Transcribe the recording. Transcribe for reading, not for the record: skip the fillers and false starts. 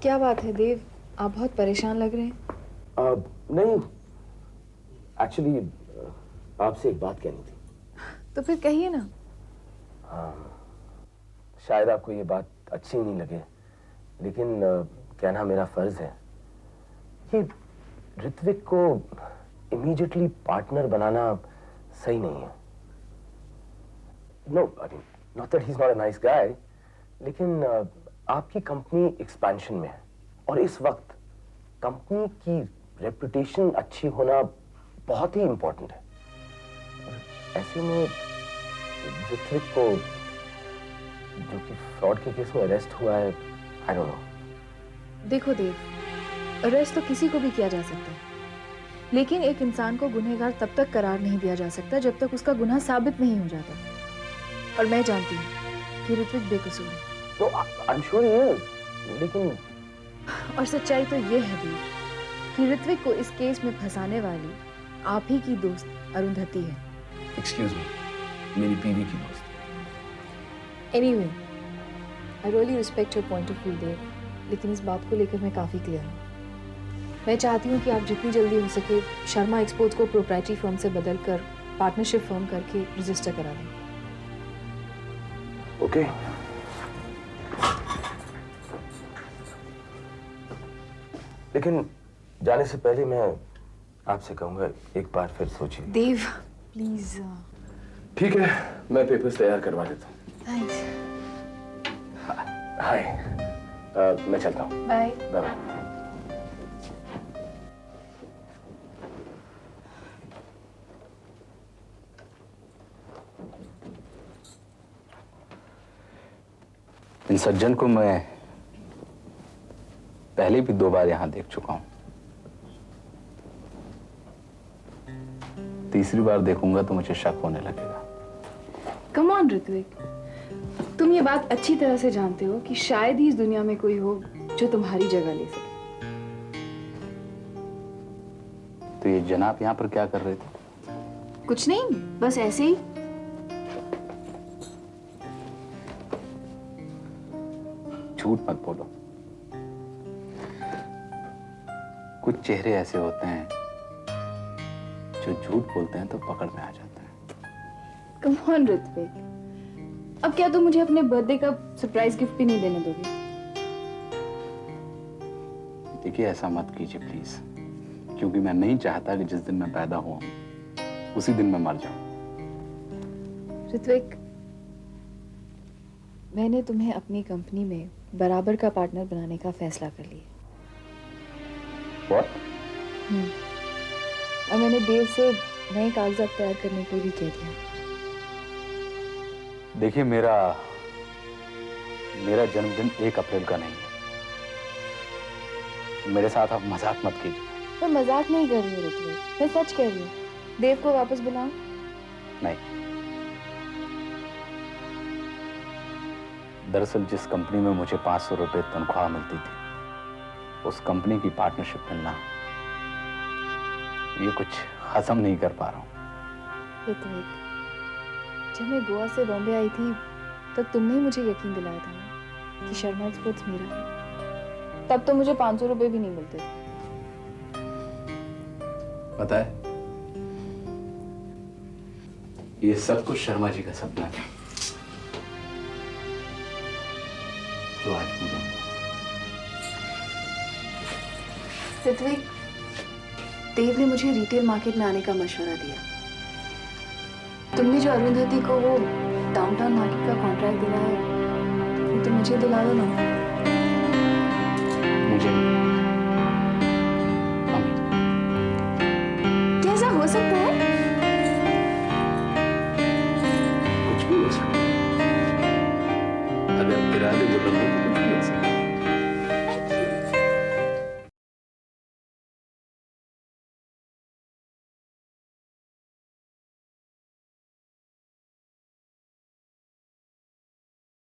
क्या बात है देव, आप बहुत परेशान लग रहे हैं। नहीं, एक्चुअली आपसे एक बात कहनी थी। तो फिर कहिए ना। शायद आपको ये बात अच्छी नहीं लगे, लेकिन कहना मेरा फर्ज है कि ऋत्विक को इमीडिएटली पार्टनर बनाना सही नहीं है। No, I mean not that he is not a nice guy, लेकिन आपकी कंपनी एक्सपेंशन में है और इस वक्त कंपनी की रेपुटेशन अच्छी होना बहुत ही इंपॉर्टेंट है। ऐसे में ऋत्विक को, जो कि फ्रॉड के केस में अरेस्ट हुआ है, आई डोंट नो। देखो देव, अरेस्ट तो किसी को भी किया जा सकता है, लेकिन एक इंसान को गुनहगार तब तक करार नहीं दिया जा सकता जब तक उसका गुनाह साबित नहीं हो जाता। और मैं जानती हूँ कि ऋत्विक बेकसूर है। तो I am sure he is, लेकिन और सच्चाई तो ये है देव कि ऋत्विक को इस केस में फंसाने वाली आप ही की दोस्त अरुंधति है। एक्सक्यूज मी, मेरी बीवी की दोस्त। Anyway, I really respect your point of view Dev, लेकिन इस बात को लेकर मैं काफी क्लियर हूँ। मैं चाहती हूँ कि आप जितनी जल्दी हो सके शर्मा एक्सपोर्ट्स को प्रोप्राइटरी फर्म से बदलकर पार्टनरशिप फर्म करके रजिस्टर करा दें। ओके। लेकिन जाने से पहले मैं आपसे कहूंगा, एक बार फिर सोचिए। देव प्लीज। ठीक है, मैं पेपर्स तैयार करवा देता हूँ। थैंक्स। हाय, मैं चलता हूँ। Bye bye. इन सज्जन को मैं पहले भी 2 बार यहां देख चुका हूं। तीसरी बार देखूंगा तो मुझे शक होने लगेगा। कम ऑन ऋत्विक, तुम ये बात अच्छी तरह से जानते हो कि शायद ही इस दुनिया में कोई हो जो तुम्हारी जगह ले सके। तो ये जनाब यहां पर क्या कर रहे थे? कुछ नहीं, बस ऐसे ही। झूठ मत बोलो। कुछ चेहरे ऐसे होते हैं जो झूठ बोलते हैं तो पकड़ में आ जाते हैं। कम ऑन ऋत्विक, अब क्या तुम मुझे अपने बर्थडे का सरप्राइज गिफ्ट भी नहीं देने दोगे? देखिए, ऐसा मत कीजिए प्लीज, क्योंकि मैं नहीं चाहता कि जिस दिन मैं पैदा हुआ उसी दिन मैं मर जाऊं। ऋत्विक, मैंने तुम्हें अपनी कंपनी में बराबर का पार्टनर बनाने का फैसला कर लिया। What? और मैंने देव से नए कागजात तैयार करने को भी कह दिया। देखिए, मेरा जन्मदिन 1 अप्रैल का नहीं है। मेरे साथ आप मजाक मत कीजिए। मैं मजाक नहीं कर रही हूँ ऋत्विक, मैं सच कह रही हूँ। देव को वापस बुलाऊं? नहीं। दरअसल जिस कंपनी में मुझे 500 रुपए तनख्वाह मिलती थी, उस कंपनी की पार्टनरशिप मिलना, ये कुछ हजम नहीं कर पा रहा हूँ। ऋत्विक, जब मैं गोवा से बॉम्बे आई थी तब तुमने ही मुझे यकीन दिलाया था ना कि शर्मा एक्सपोर्ट्स मेरा है। तब तो मुझे 500 रुपए भी नहीं मिलते थे। पता है, ये सब कुछ शर्मा जी का सपना है जो आज पूरा हुआ। ऋत्विक, देव ने मुझे रिटेल मार्केट में आने का मशवरा दिया। तुमने जो अरुंधति को वो डाउनटाउन मार्केट का कॉन्ट्रैक्ट दिया है, वो तुम मुझे दिला दो ना। मुझे